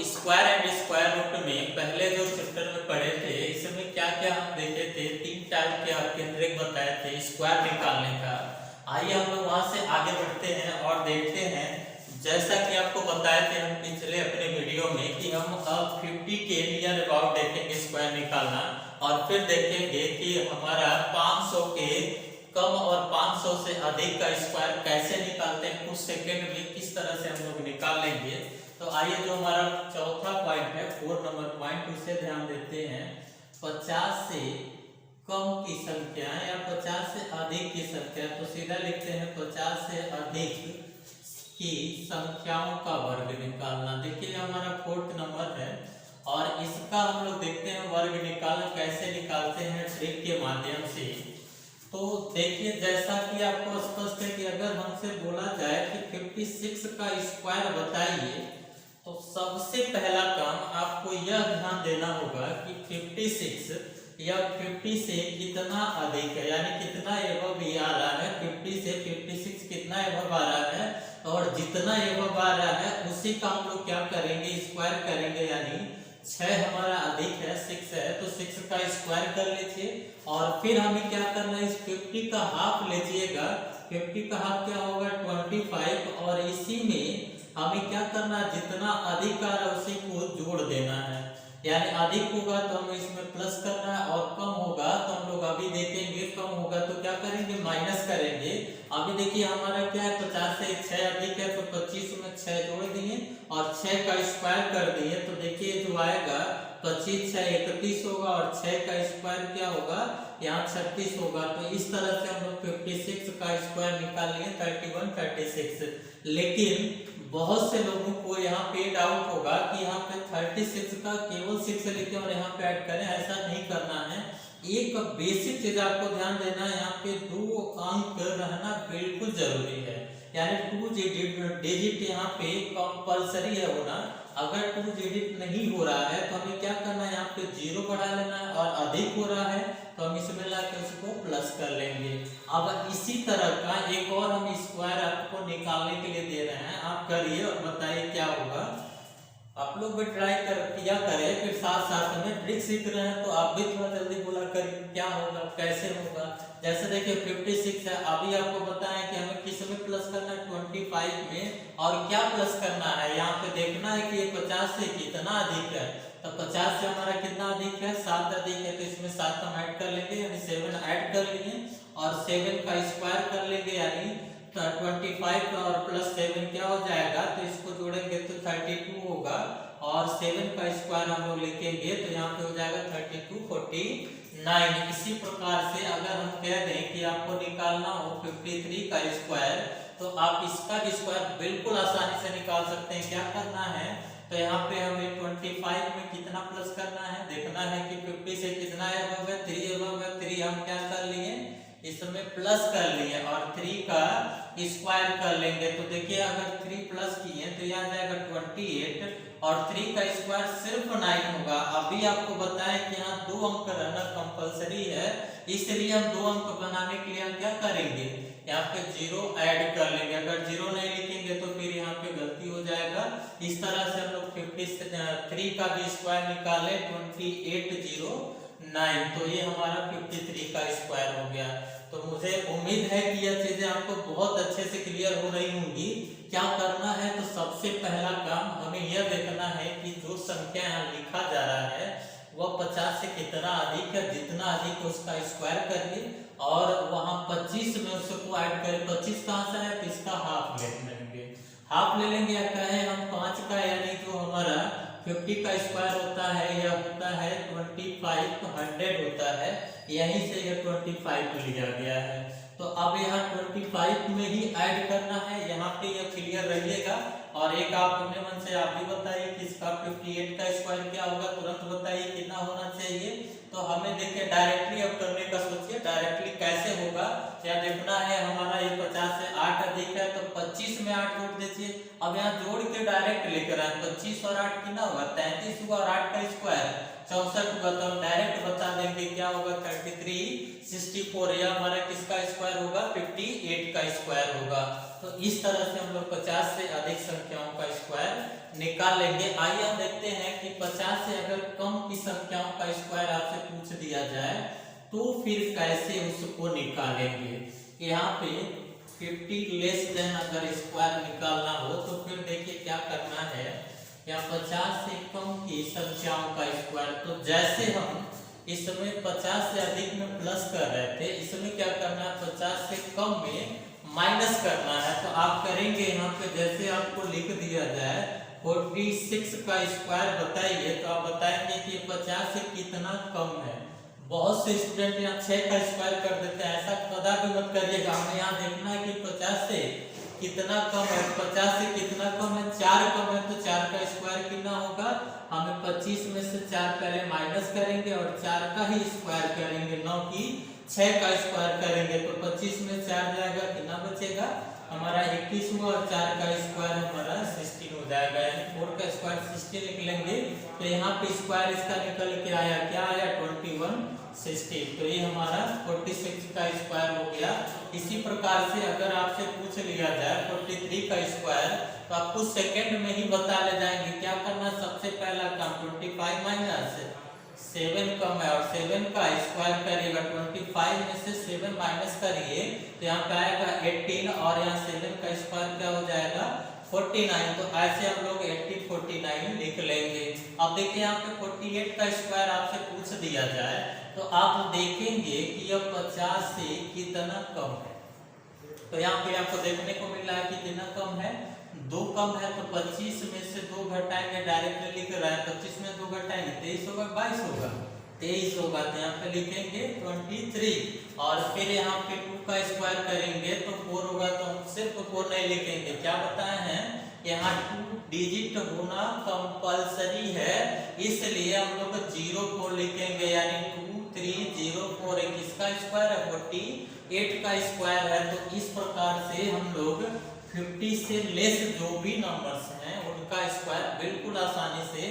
Square and square root में पहले जो चैप्टर में पढ़े थे, इसमें क्या क्या हम देखे थे, 3 टाइप के आपके ट्रिक बताए थे स्क्वायर निकालने का। आइए हम लोग वहां से आगे बढ़ते हैं और देखते हैं। जैसा कि आपको बताए थे हम पिछले अपने वीडियो में कि हम अब 50 के नियर अबाउट देखेंगे स्क्वायर निकालना, और फिर देखेंगे कि हमारा 500 के कम और 500 से अधिक का स्क्वायर कैसे निकालते हैं, कुछ सेकंड में किस तरह से हम लोग निकाल लेंगे। तो आइए जो हमारा चौथा पॉइंट है 4 नंबर पॉइंट, उसे ध्यान देते हैं। 50 से कम की संख्या या 50 से अधिक की संख्या, तो सीधा लिखते हैं 50 से अधिक की संख्याओं का वर्ग निकालना। देखिए हमारा 4th नंबर है और इसका हम लोग देखते हैं वर्ग निकालना कैसे निकालते हैं ट्रिक के माध्यम से। तो देखिए जैसा कि आपको स्पष्ट है कि अगर हमसे बोला जाए कि 56 का स्क्वायर बताइए, तो सबसे पहला काम आपको यह ध्यान देना होगा कि 56 या 50 से कितना अधिक है, यानी कितना एबव ये आ रहा है। 50 से 56 कितना एबव आ रहा है, और जितना एबव आ रहा है उसी का हम लोग क्या करेंगे, स्क्वायर करेंगे। यानी 6 हमारा अधिक है, 6 है, तो 6 का स्क्वायर कर लीजिए। और फिर हमें क्या करना है, इस 50 का हाफ लीजिएगा। 50 का हाफ क्या होगा, 25, और इसी में हमें क्या करना है, जितना अधिक आ रहा है उसी को जोड़ देना है। यानी अधिक होगा तो हमें इसमें प्लस करना है, और कम होगा तो हम लोग अभी देखेंगे, कम होगा तो क्या करेंगे, माइनस करेंगे। अभी देखिए हमारा क्या है, 50 से 6 अधिक है, तो 25 में 6 जोड़ दिए और 6 का स्क्वायर कर दिए। तो देखिए जो आएगा 25 6 31 होगा, और 6 का स्क्वायर क्या होगा, यहाँ 36 होगा। तो इस तरह से हम लोग 56 का स्क्वायर निकाल लिए 31 36। लेकिन बहुत से लोगों को यहाँ पे डाउट होगा कि यहाँ पे 36 का केवल 6 लिखें और यहाँ पे ऐड करें, ऐसा नहीं करना है। एक बेसिक चीज आपको ध्यान देना है, यहाँ पे 2 अंक रहना बिल्कुल जरूरी है। यानी 2 डिजिट यहाँ पे कंपलसरी है होना। अगर 2 डिजिट नहीं हो रहा है तो हमें क्या करना है, यहाँ पे 0 बढ़ा लेना है, और अधिक हो रहा है तो हम इसमें लाके उसको प्लस कर लेंगे। अब इसी तरह का एक और हम स्क्वायर आपको निकालने के लिए दे रहे हैं, आप करिए और बताइए क्या होगा। आप लोग भी ट्राई किया करें, फिर साथ साथ में ट्रिक सीख रहे हैं तो आप भी थोड़ा जल्दी बोला करिए क्या होगा, कैसे होगा। जैसे देखिए 56 है, अभी आपको बताएं कि हमें किस में प्लस करना है, 25 में, और क्या प्लस करना है, यहाँ पे देखना है कि ये 50 से कितना अधिक है। तो 50 से हमारा कितना अधिक है, 7 अधिक है, तो इसमें 7 हम ऐड कर लेंगे, यानी 7 ऐड कर लिए, और 7 का स्क्वायर कर लेंगे, यानी 25 और प्लस 7 क्या हो जाएगा, तो इसको जोड़ेंगे तो 32 होगा, और 7 का स्क्वायर हम लोग लिखेंगे तो यहाँ पे हो जाएगा 32 49। इसी प्रकार से अगर हम कह दें कि आपको निकालना हो 53 का स्क्वायर, तो आप इसका भी स्क्वायर बिल्कुल आसानी से निकाल सकते हैं। क्या करना है, तो यहाँ पे हमें 25 में कितना प्लस करना है, देखना है कि 50 से कितना एबव है, 3 एबव है, 3 हम क्या कर लिए, इसमें प्लस कर लिए, और 3 का स्क्वायर कर लेंगे। तो देखिए अगर 3 प्लस किए तो यहाँ जाएगा 28, और 3 का स्क्वायर सिर्फ 9 होगा। अभी आपको बताएं कि यहाँ 2 अंक रहना कंपलसरी है, इसलिए हम 2 अंक बनाने के लिए हम क्या करेंगे, यहाँ पे 0 ऐड कर लेंगे। अगर 0 नहीं लिखेंगे तो फिर यहाँ पे गलती हो जाएगा। इस तरह से हम लोग 53 का भी स्क्वायर निकाले 2809, तो ये हमारा 53 का स्क्वायर हो गया। तो मुझे उम्मीद है कि यह चीजें आपको बहुत अच्छे से क्लियर हो रही होंगी। क्या करना है, तो सबसे पहला काम हमें यह देखना है कि जो संख्या यहाँ लिखा जा रहा है वह 50 से कितना अधिक है, जितना अधिक उसका स्क्वायर करिए, और वहां 25 में उसको ऐड करें। 25 कहाँ से है, तो इसका हाफ ले लेंगे, हाफ ले लेंगे, या कहें हम 5 का, यानी जो हमारा 50 का स्क्वायर होता है यह होता है 25, तो 100 होता है, यहीं से यह 25 लिया गया है। तो अब यहाँ 25 में ही ऐड करना है, यहाँ पे यह क्लियर रहिएगा। और एक आप अपने मन से आप भी बताइए कि इसका 58 का स्क्वायर क्या होगा, तुरंत बताइए कितना होना चाहिए। तो हमें देखिए डायरेक्टली अब करने का सोचिए, डायरेक्टली कैसे होगा। क्या देखना है, हमारा ये 50 से 8 अधिक है, तो 25 में 8 जोड़ दीजिए, अब यहाँ जोड़ के डायरेक्ट लिख रहा है 25 और 8 कितना होगा 33 होगा और 8 का स्क्वायर 64 होगा, तो हम डायरेक्ट बता देंगे क्या होगा 33 64, या हमारा किसका स्क्वायर होगा 58 का स्क्वायर होगा। तो इस तरह से हम लोग 50 से अधिक संख्याओं का स्क्वायर निकाल लेंगे। आइए हम देखते हैं कि 50 से अगर कम की संख्याओं का स्क्वायर आपसे पूछ दिया जाए तो फिर कैसे उसको निकालेंगे। यहाँ पे 50 लेस देन अगर स्क्वायर निकालना हो तो फिर देखिए क्या करना है, या 50 से कम की संख्याओं का स्क्वायर। तो जैसे हम इसमें 50 से अधिक में प्लस कर रहे थे, इसमें क्या करना है 50 से कम में माइनस करना है। तो आप करेंगे यहाँ पे जैसे आपको लिख दिया जाए 46 का स्क्वायर बताइए, तो आप बताएंगे कि 50 से कितना कम है। बहुत से स्टूडेंट यहाँ 6 का स्क्वायर कर देते हैं, ऐसा कदापि मत करिएगा। हमें यहाँ देखना है कि 50 से कितना कम है। 50 से कितना कम है 4 कम है, तो 4 का स्क्वायर कितना होगा, हमें 25 में से 4 पहले माइनस करेंगे और 4 का ही स्क्वायर करेंगे, न कि 6 का स्क्वायर करेंगे। तो 25 में 4 जाएगा, कितना बचेगा हमारा 21 हुआ, और 4 का स्क्वायर हमारा 16 हो जाएगा, यानी 4 का स्क्वायर 16 लिख लेंगे। तो यहाँ पे स्क्वायर इसका निकल के आया, क्या आया 21 60, तो ये हमारा 46 का स्क्वायर हो गया। इसी प्रकार से अगर आपसे पूछ लिया जाए 43 का स्क्वायर, तो आप कुछ सेकंड में ही बता ले जाएंगे। क्या करना, सबसे पहला काम 25 माइनस 7 कम है और 7 का स्क्वायर करिएगा, 25 में से 7 माइनस करिए तो यहाँ पे आएगा 18, और यहाँ 7 का स्क्वायर क्या हो जाएगा 49। तो ऐसे हम लोग 80 49 लिख लेंगे। अब देखिए यहाँ पे 48 का स्क्वायर आपसे पूछ दिया जाए तो आप देखेंगे कि यह 50 से कितना कम है। तो यहाँ पे आपको देखने को मिल रहा है कि कितना कम है, 2 कम है। तो 25 में से 2 घटाएंगे, डायरेक्ट लिख रहा है 25 में 2 घटाएंगे 23 होगा 22 होगा 23 होगा, तो यहाँ पे लिखेंगे 23। और फिर यहाँ पे 2 का स्क्वायर करेंगे तो 4 होगा, तो हम सिर्फ 4 नहीं लिखेंगे। क्या बताए हैं, यहाँ 2 डिजिट होना कंपलसरी है, इसलिए हम लोग 04 लिखेंगे, यानी 2304। किसका स्क्वायर है 48 का स्क्वायर है। तो इस प्रकार से हम लोग 50 से लेस जो भी नंबर्स हैं उनका स्क्वायर बिल्कुल आसानी से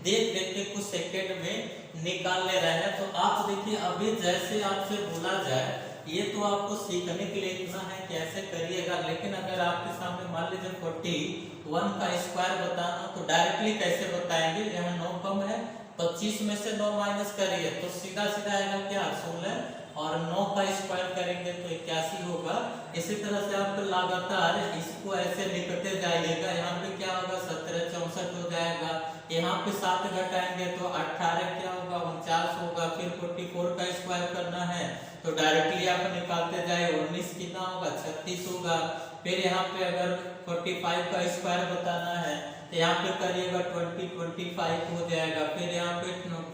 देख के कुछ सेकंड में निकाल ले रहे हैं। तो आप देखिए अभी जैसे आपसे बोला जाए, ये तो आपको सीखने के लिए इतना है कि ऐसे करिएगा, लेकिन अगर आपके सामने मान लीजिए 41 का स्क्वायर बताना, तो डायरेक्टली कैसे बताएंगे, यहाँ 9 कम है, 25 में से 9 माइनस करिए तो सीधा सीधा आएगा क्या 16, और 9 का स्क्वायर करेंगे तो 81 होगा। इसी तरह से आप लगातार इसको ऐसे लिखते जाइएगा। यहाँ पे क्या होगा 17 64 हो जाएगा, यहाँ पे 7 घटाएंगे तो 18 क्या होगा 49 होगा। फिर 44 का स्क्वायर करना है तो डायरेक्टली आप निकालते जाए, 19 कितना होगा 36 होगा। फिर यहाँ पे अगर 45 का स्क्वायर बताना है तो यहाँ पे करिएगा 25 हो जाएगा। फिर यहाँ पे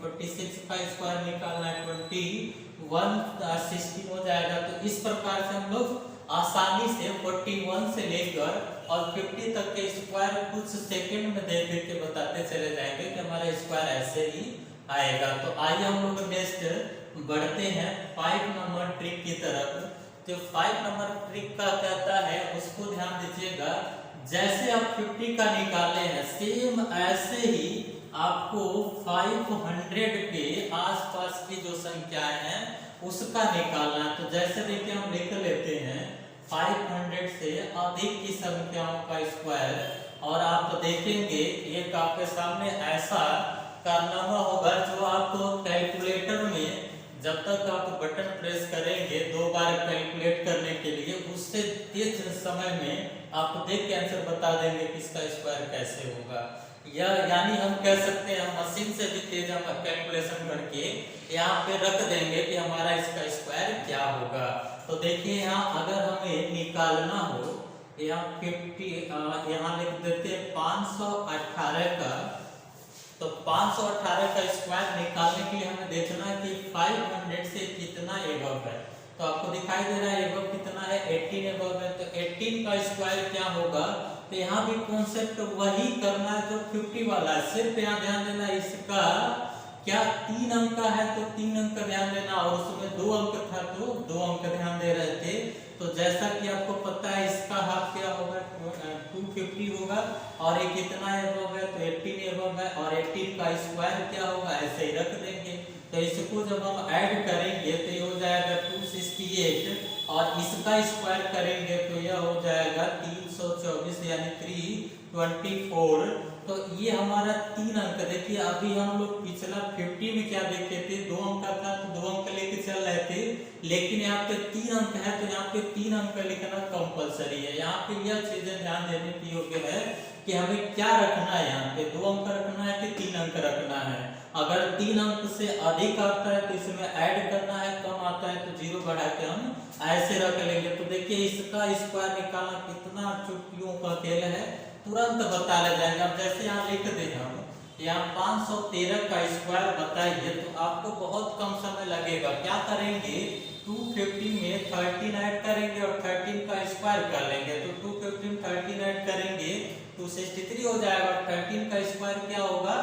46 का स्क्वायर निकालना है 16 हो जाएगा। तो इस प्रकार से हम लोग आसानी से 41 से लेकर और 50 तक के स्क्वायर कुछ सेकंड में देख देख के बताते चले जाएंगे कि हमारा स्क्वायर ऐसे ही आएगा। तो आइए हम लोग नेक्स्ट बढ़ते हैं 5 नंबर ट्रिक की तरफ। तो 5 नंबर ट्रिक का कहता है, उसको ध्यान दीजिएगा, जैसे आप 50 का निकाले हैं सेम ऐसे ही आपको 500 के आसपास की जो संख्याएं हैं उसका निकालना है। तो जैसे देखिए हम लिख लेते हैं 500 से अधिक की संख्याओं का स्क्वायर, और आप देखेंगे एक आपके सामने ऐसा कारनामा होगा जो आपको कैलकुलेटर में जब तक आप बटन प्रेस करेंगे 2 बार कैलकुलेट करने के लिए, उससे तेज समय में आप देख के आंसर बता देंगे कि इसका स्क्वायर कैसे होगा। या यानी हम कह सकते हैं मशीन से भी तेज हम कैलकुलेशन करके यहाँ पे रख देंगे कि हमारा इसका स्क्वायर क्या होगा। तो देखिए यहाँ अगर हमें निकालना हो, यहाँ 50 यहाँ लिख देते हैं 518 का, तो 518 का स्क्वायर निकालने के लिए हमें देखना है कि 500 से कितना एबव है। तो आपको दिखाई दे रहा है एबव कितना है 18 एबव है। तो 18 का स्क्वायर क्या होगा, तो यहाँ भी कॉन्सेप्ट वही करना है जो 50 वाला है, सिर्फ यहाँ ध्यान देना इसका क्या 3 अंक का है तो 3 अंक का ध्यान देना, और उसमें 2 अंक था तो 2 अंक ध्यान दे रहे थे। तो जैसा कि आपको पता है इसका हाफ क्या होगा, 250 होगा, और ये कितना एबव है तो 18 एबव है, और 18 का स्क्वायर क्या होगा, ऐसे ही रख देंगे। तो इसको जब हम ऐड करेंगे तो ये हो जाएगा 268, और इसका स्क्वायर करेंगे तो यह हो जाएगा 324 यानी 324। तो ये हमारा 3 अंक। देखिए अभी हम लोग पिछला 50 में क्या देखे थे, 2 अंक का था तो 2 अंक लेके चल रहे थे, लेकिन यहाँ पे 3 अंक है तो यहाँ पे 3 अंक लिखना कंपलसरी है। यहाँ पे यह चीजें ध्यान देने की योग्य है कि हमें क्या रखना है, यहाँ पे 2 अंक रखना है कि 3 अंक रखना है। अगर 3 अंक से अधिक आता है तो इसमें ऐड करना है, कम आता है तो 0 बढ़ा के हम ऐसे रख लेंगे। तो देखिए इसका स्क्वायर निकालना कितना चुटकियों का खेल है, तुरंत बता ले जाएंगे। अब जैसे यहाँ लिख दे हम यहाँ 513 का स्क्वायर बताइए तो आपको बहुत कम समय लगेगा। क्या करेंगे, 250 में 13 ऐड करेंगे और 13 का स्क्वायर कर लेंगे, तो 250 में 13 ऐड करेंगे 263 हो जाएगा, और 13 का स्क्वायर क्या होगा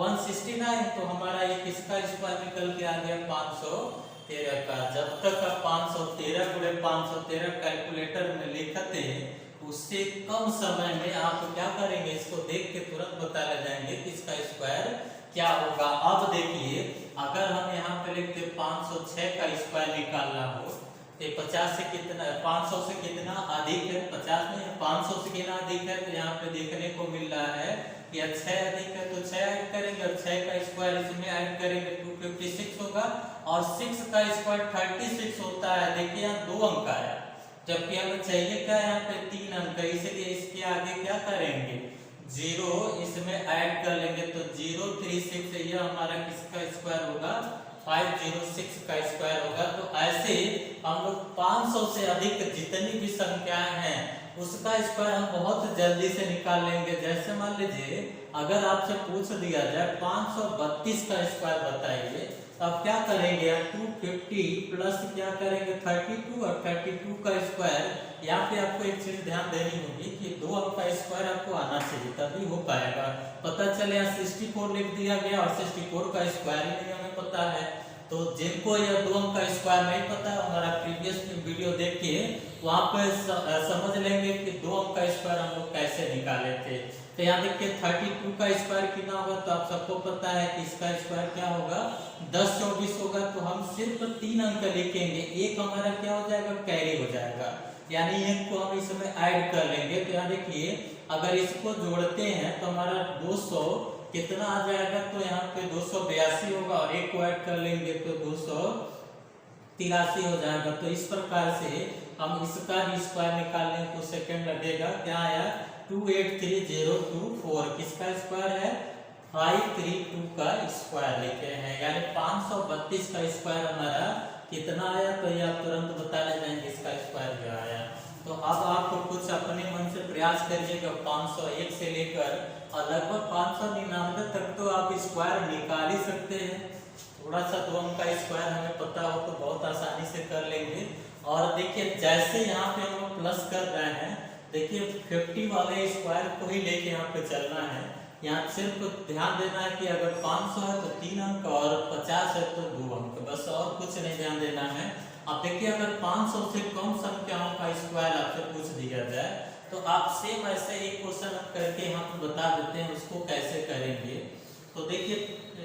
169। तो हमारा ये किसका स्क्वायर निकल के आ गया 513 का। जब तक आप 513 गुणे 513 कैलकुलेटर में लिखते हैं उससे कम समय में आप क्या करेंगे, इसको देख के तुरंत बता ले जाएंगे कि इसका स्क्वायर क्या होगा। अब देखिए अगर हम यहाँ पे लिखते 506 का स्क्वायर निकालना हो तो 50 से कितना, 500 से कितना अधिक है, 50 नहीं 500 से कितना अधिक है, तो यहाँ पे देखने को मिल रहा है कि 6 अधिक है तो 6 ऐड करेंगे, और 6 का स्क्वायर इसमें ऐड करेंगे 256 होगा, और 6 का स्क्वायर 36 होता है। देखिए यहाँ 2 अंक आया, जबकि हमें चाहिए क्या यहाँ पे 3 अंक, इसलिए इसके आगे क्या करेंगे 0 इसमें ऐड कर लेंगे, तो 036 ये हमारा किसका स्क्वायर होगा 506 का स्क्वायर होगा। तो ऐसे हम लोग 500 से अधिक जितनी भी संख्याएं हैं उसका स्क्वायर हम बहुत जल्दी से निकाल लेंगे। जैसे मान लीजिए अगर आपसे पूछ दिया जाए 532 का स्क्वायर बताइए, अब क्या करेंगे 250 प्लस क्या करेंगे 32, और 32 का स्क्वायर। यहाँ पे आपको एक चीज ध्यान देनी होगी कि 2 अंक का स्क्वायर आपको आना चाहिए तभी हो पाएगा। पता चले यहाँ 64 लिख दिया गया और 64 का स्क्वायर ही नहीं हमें पता है। तो जिनको यह 2 अंक का स्क्वायर नहीं पता है हमारा प्रीवियस वीडियो देख के वहाँ पे समझ लेंगे कि 2 अंक का स्क्वायर हम लोग कैसे निकाले थे। तो यहाँ देखिए 32 का स्क्वायर कितना होगा, तो आप सबको पता है कि इसका स्क्वायर क्या होगा 1024 होगा। तो हम सिर्फ 3 अंक लिखेंगे, एक हमारा क्या हो जाएगा कैरी हो जाएगा, यानी एक को हम इसमें ऐड कर लेंगे। तो यहाँ देखिए अगर इसको जोड़ते हैं तो हमारा 200 कितना आ जाएगा, तो यहाँ पे 282 होगा, और एक को ऐड कर लेंगे तो 283 हो जाएगा। तो इस प्रकार से हम इसका भी स्क्वायर निकालने को सेकंड लगेगा। क्या आया 283024, किसका स्क्वायर है 532 का स्क्वायर लिखे हैं, यानी 532 का स्क्वायर हमारा कितना आया, तो ये आप तुरंत बता ले जाएंगे इसका स्क्वायर क्या आया। तो अब आप कुछ अपने मन से प्रयास करिएगा, 501 से लेकर और लगभग 599 तक तो आप स्क्वायर निकाल ही सकते हैं। थोड़ा सा 2 अंक का स्क्वायर हमें पता हो तो बहुत आसानी से कर लेंगे। और देखिए जैसे यहाँ पे हम लोग प्लस कर रहे हैं, देखिए 50 वाले स्क्वायर को ही लेके यहाँ पे चलना है। यहाँ सिर्फ ध्यान देना है कि अगर 500 है तो 3 अंक और 50 है तो 2 अंक, बस और कुछ नहीं ध्यान देना है। अब देखिए अगर 500 से कम संख्याओं का स्क्वायर आपसे पूछ दिया जाए तो आप सेम ऐसे एक क्वेश्चन करके यहाँ पे बता देते हैं उसको कैसे करेंगे। तो देखिए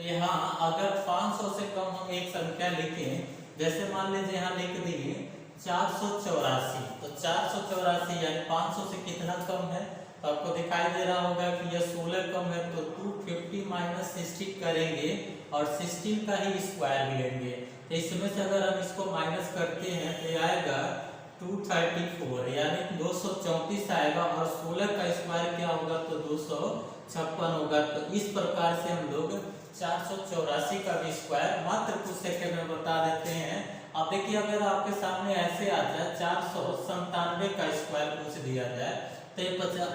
यहाँ अगर 500 से कम हम एक संख्या लिखें, जैसे मान लीजिए यहाँ लिख दिए 484, तो 484 यानी 500 से कितना कम है, तो आपको दिखाई दे रहा होगा कि यह 16 कम है, तो 250 माइनस 16 करेंगे और 16 का ही स्क्वायर लेंगे। तो इसमें से अगर हम इसको माइनस करते हैं तो आएगा 234 यानी 234 आएगा, और 16 का स्क्वायर क्या होगा तो 256 होगा। तो इस प्रकार से हम लोग 484 का भी स्क्वायर मात्र कुछ सेकंड में बता देते हैं। अब देखिए अगर आपके सामने ऐसे आ जाए 497 का स्क्वायर पूछ दिया जाए तो ये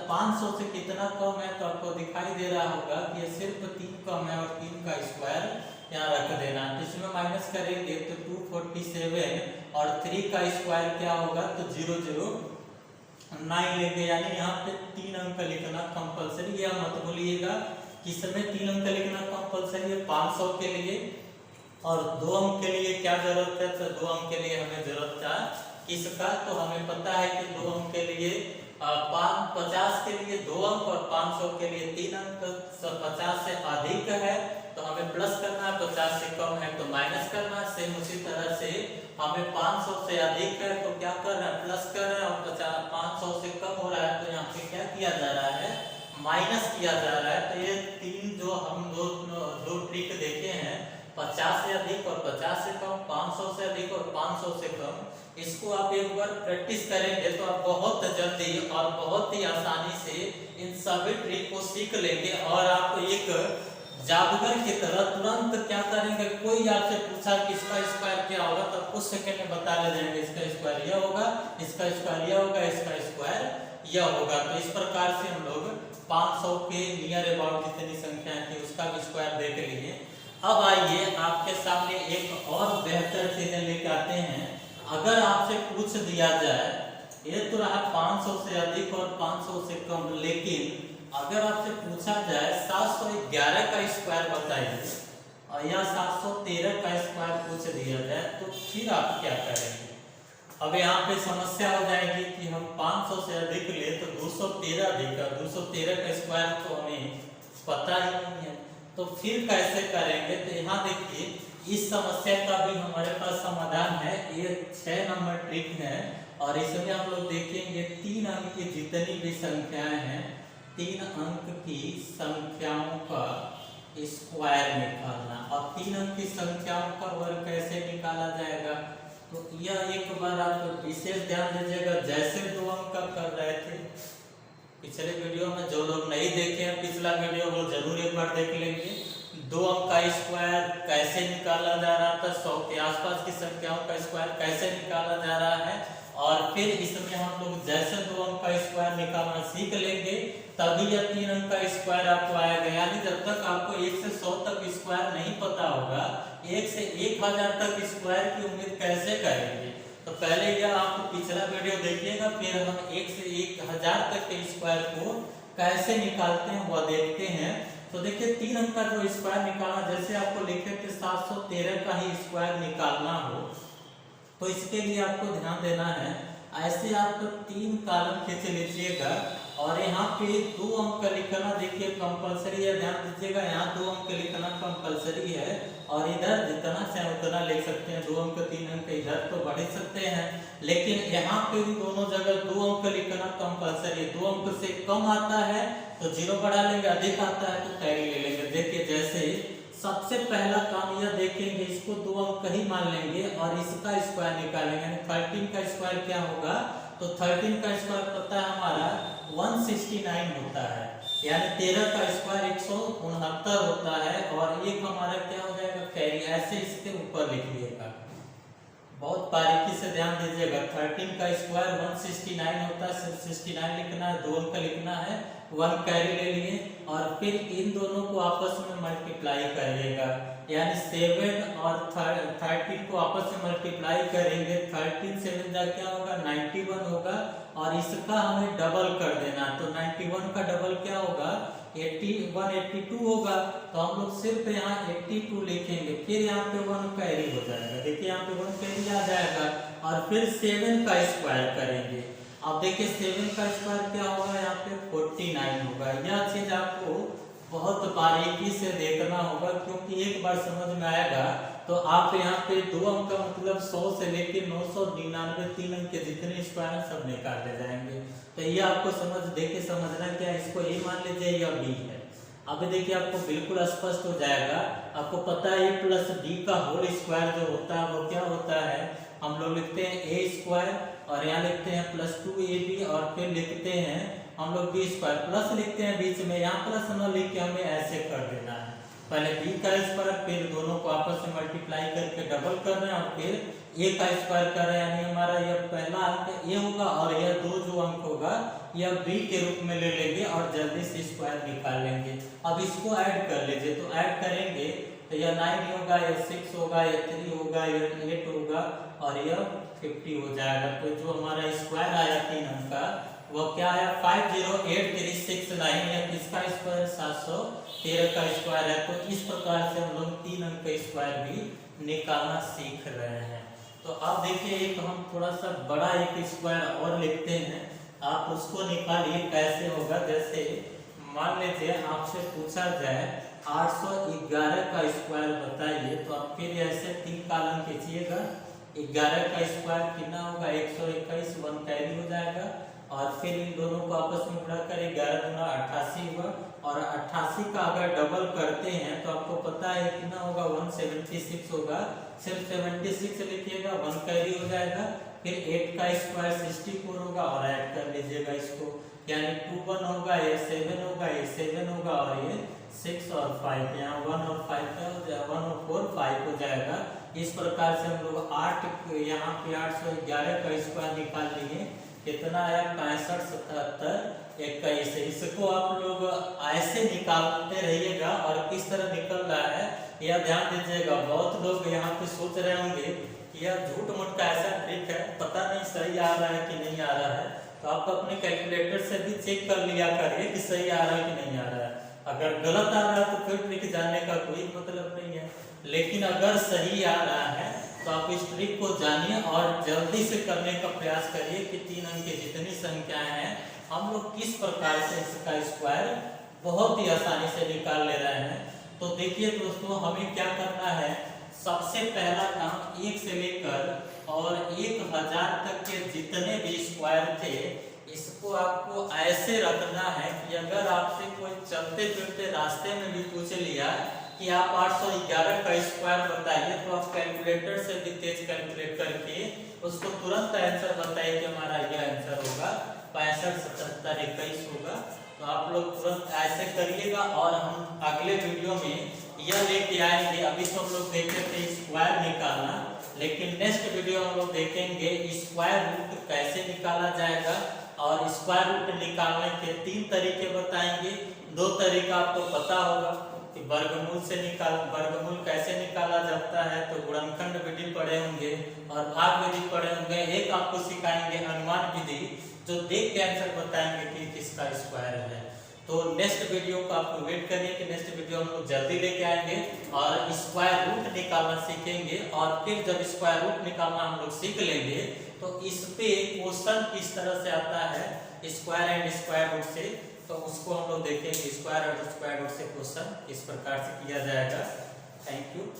500 से कितना कम है, तो आपको दिखाई दे रहा होगा कि ये सिर्फ 3 कम है और 3 का स्क्वायर यहाँ रख देना। तो इसमें माइनस करेंगे तो 247 और 3 का स्क्वायर क्या होगा तो 009 लेंगे, यानी यहाँ पे 3 अंक लिखना कंपलसरी। यह मत भूलिएगा कि इसमें 3 अंक लिखना कंपलसरी है 500 के लिए, और 2 अंक के लिए क्या जरूरत है, तो 2 अंक के लिए हमें जरूरत था इसका, तो हमें पता है कि 2 अंक के लिए 50 के लिए 2 अंक और 500 के लिए 3 अंक। 50 से अधिक है तो हमें प्लस करना है, 50 से कम है तो माइनस करना है। सेम उसी तरह से हमें 500 से अधिक है तो क्या कर रहे हैं, प्लस कर रहे हैं, और 500 से कम हो रहा है तो यहाँ पे क्या किया जा रहा है, माइनस किया जा रहा है। तो ये 3 जो हम दो ट्रिक देखे हैं, 50 से अधिक और 50 से कम, 500 से अधिक और 500 से कम, इसको आप एक बार प्रैक्टिस करेंगे तो आप बहुत जल्दी और बहुत ही आसानी से इन सभी ट्रिक को सीख लेंगे। और आप एक जादूगर की तरह तुरंत क्या करेंगे, कोई आपसे पूछा कि इसका स्क्वायर क्या होगा तो कुछ सेकंड में बता ले जाएंगे, इसका स्क्वायर यह होगा, इसका स्क्वायर यह होगा, इसका स्क्वायर यह होगा। तो इस प्रकार से हम लोग 500 के नियर अबाउट जितनी संख्याएं थी उसका भी स्क्वायर देख लिए। अब आइए आपके सामने एक और बेहतर चीजें लेके आते हैं। अगर आपसे पूछ दिया जाए, ये तो रहा 500 से अधिक और 500 से कम, लेकिन अगर आपसे पूछा जाए 711 का स्क्वायर बताइए और या 713 का स्क्वायर पूछ दिया जाए तो फिर आप क्या करेंगे। अब यहाँ पे समस्या हो जाएगी कि हम 500 से अधिक ले तो 213 देगा, 213 का स्क्वायर तो हमें पता ही नहीं है, तो फिर कैसे करेंगे। तो यहाँ देखिए इस समस्या का भी हमारे पास समाधान है। ये 6 नंबर ट्रिक है और इसमें हम लोग देखेंगे 3 अंक की जितनी भी संख्याएं हैं, 3 अंक की संख्याओं का स्क्वायर निकालना। और 3 अंक की संख्याओं का वर्ग कैसे निकाला जाएगा, तो यह एक बार आप विशेष ध्यान दीजिएगा। जैसे 2 अंक का कर रहे थे पिछले वीडियो में, जो लोग नहीं देखे हैं पिछला वीडियो वो जरूर एक बार देख लेंगे। 2 अंक का स्क्वायर कैसे निकाला जा रहा था, 100 के आसपास की संख्याओं का स्क्वायर कैसे निकाला जा रहा है, और फिर इसमें हम लोग जैसे 2 अंक का स्क्वायर निकालना सीख लेंगे तभी यह 3 अंक का स्क्वायर आपको आएगा। यानी जब तक आपको 1 से 100 तक स्क्वायर नहीं पता होगा, 1 से 1000 तक स्क्वायर की उम्मीद कैसे करेंगे। तो पहले यह आप पिछला वीडियो देखिएगा, फिर हम 1 से 1000 तक के स्क्वायर को कैसे निकालते हैं वह देखते हैं। तो देखिए 3 अंक का जो स्क्वायर निकालना, जैसे आपको लिखे थे 713 का ही स्क्वायर निकालना हो तो इसके लिए आपको ध्यान देना है। ऐसे आप 3 कॉलम खींच लीजिएगा और यहाँ पे 2 अंक लिखना देखिए कंपलसरी है, ध्यान दीजिएगा। यहाँ 2 अंक लिखना कंपलसरी है और इधर जितना चाहे उतना लिख सकते हैं। 2 अंक 3 अंक इधर तो बढ़ सकते हैं, लेकिन यहाँ पे भी दोनों जगह 2 अंक लिखना कंपलसरी है। 2 अंक से कम आता है तो 0 बढ़ा लेंगे, अधिक आता है तो कैरी ले लेंगे। देखिए जैसे सबसे पहला काम यह देखेंगे, इसको 2 अंक ही मान लेंगे और इसका स्क्वायर निकालेंगे। यानी 13 का स्क्वायर क्या होगा, तो 13 का स्क्वायर पता है हमारा 169 होता है, यानी 13 का स्क्वायर 169 होता है। और एक हमारा क्या हो जाएगा, कैरी। ऐसे इसके ऊपर लिखिएगा, बहुत बारीकी से ध्यान दीजिएगा। 13 का स्क्वायर 169 होता है, 69 लिखना है, 2 अंक लिखना है, 1 कैरी ले लिए और फिर इन दोनों को आपस में मल्टीप्लाई करिएगा। यानी 7 और 13 को आपस में मल्टीप्लाई करेंगे, 13 7 जा क्या होगा 91 होगा और इसका हमें डबल कर देना। तो 91 का डबल क्या होगा 82 होगा। तो हम लोग सिर्फ यहाँ 82 लिखेंगे, फिर यहाँ पे 1 कैरी हो जाएगा। देखिए यहाँ पे 1 कैरी आ जाएगा और फिर 7 का स्क्वायर करेंगे। अब देखिए 7 का स्क्वायर क्या होगा, यहाँ पे 49 होगा। यह चीज आपको बहुत बारीकी से देखना होगा, क्योंकि एक बार समझ में आएगा तो आप यहाँ पे 2 अंक का मतलब 100 से लेकर 999 3 अंक के जितने स्क्वायर हैं सब निकाल ले जाएंगे। तो ये आपको देखिए समझना क्या, इसको ए मान लीजिए या बी है। अब देखिए आपको बिल्कुल स्पष्ट हो जाएगा। आपको पता है ए प्लस बी का होल स्क्वायर जो होता है वो क्या होता है, हम लोग लिखते हैं ए स्क्वायर और यहाँ लिखते हैं प्लस 2ab और फिर लिखते हैं हम लोग बी स्क्वायर, प्लस लिखते हैं बीच में, यहाँ प्लस न लिख के हमें ऐसे कर देना है। पहले बी का स्क्वायर फिर दोनों को आपस में मल्टीप्लाई करके डबल कर रहे हैं और फिर ए का स्क्वायर कर रहे हैं। यानी हमारा यह पहला अंक ए होगा और यह 2 जो अंक होगा यह बी के रूप में ले लेंगे और जल्दी से स्क्वायर निकाल लेंगे। अब इसको ऐड कर लीजिए, तो ऐड करेंगे तो यह 9 होगा, यह 6 होगा, यह 3 होगा, यह 8 होगा और यह 50 हो जाएगा। तो जो हमारा स्क्वायर आया 3 अंक का वो क्या आया 508369, या किसका स्क्वायर 713 का स्क्वायर है। तो इस प्रकार से हम लोग 3 अंक का स्क्वायर भी निकालना सीख रहे हैं। तो अब देखिए एक हम थोड़ा सा बड़ा एक स्क्वायर और लिखते हैं, आप उसको निकालिए कैसे होगा। जैसे मान लीजिए आपसे पूछा जाए 811 का स्क्वायर बताइए, तो आप फिर ऐसे 3 कॉलम खींचिएगा। 11 का स्क्वायर कितना होगा 121, 1 कैरी हो जाएगा और फिर इन दोनों को आपस में बढ़ाकर 11 गुना 88 हुआ। और 88 का अगर डबल करते हैं तो आपको पता है कितना होगा 176 होगा। सिर्फ 76 लिखिएगा, 1 कैरी हो जाएगा। फिर 8 का स्क्वायर 64 होगा और ऐड कर लीजिएगा इसको, यानी 2 1 होगा, ये 7 होगा, ये 7 होगा और ये 6 और 5, यहाँ 1 और 5 का हो जाएगा, 1 और 4 5 हो जाएगा। इस प्रकार से हम लोग 8 यहाँ पे 811 का स्क्वायर निकाल लिए, कितना आया 65 77 21। इसको आप लोग ऐसे निकालते रहिएगा और किस तरह निकल रहा है यह ध्यान दीजिएगा। बहुत लोग यहाँ पे सोच रहे होंगे कि यह झूठ मूठ का ऐसा ट्रिक है, पता नहीं सही आ रहा है कि नहीं आ रहा है। तो आप अपने कैलकुलेटर से भी चेक कर लिया करिए कि सही आ रहा है कि नहीं आ रहा है। अगर गलत आ रहा है तो फिर ट्रिक जानने का कोई मतलब नहीं है, लेकिन अगर सही आ रहा है तो आप इस ट्रिक को जानिए और जल्दी से करने का प्रयास करिए कि 3 अंक की जितनी संख्याएं हैं हम लोग किस प्रकार से इसका स्क्वायर बहुत ही आसानी से निकाल ले रहे हैं। तो देखिए दोस्तों, हमें क्या करना है, सबसे पहला काम 1 से लेकर और 1000 तक के जितने भी स्क्वायर थे इसको आपको ऐसे रखना है कि अगर आपसे कोई चलते फिरते रास्ते में भी पूछ लिया कि आप 811 का स्क्वायर बताइए, तो आप कैलकुलेटर से भी तेज कैलकुलेट करके उसको तुरंत आंसर बताइए कि हमारा यह आंसर होगा 65 77 21 होगा। तो आप लोग तुरंत ऐसे करिएगा और हम अगले वीडियो में यह लेके आएंगे। अभी तो हम लोग देखे थे स्क्वायर निकालना, लेकिन नेक्स्ट वीडियो हम लोग देखेंगे स्क्वायर रूट कैसे निकाला जाएगा और स्क्वायर रूट निकालने के 3 तरीके बताएंगे। 2 तरीका आपको पता होगा कि वर्गमूल कैसे निकाला जाता है, तो गुणनखंड विधि पढ़े होंगे और भाग विधि पढ़े होंगे। एक आपको सिखाएंगे अनुमान विधि, जो देख के आंसर बताएंगे कि किसका स्क्वायर है। तो नेक्स्ट वीडियो को आपको वेट करिए कि नेक्स्ट वीडियो हम लोग जल्दी लेके आएंगे और स्क्वायर रूट निकालना सीखेंगे। और फिर जब स्क्वायर रूट निकालना हम लोग सीख लेंगे तो इस पे क्वेश्चन किस तरह से आता है स्क्वायर एंड स्क्वायर रूट से, तो उसको हम लोग देखेंगे। स्क्वायर और स्क्वायर रूट से क्वेश्चन इस प्रकार से किया जाएगा। Thank you.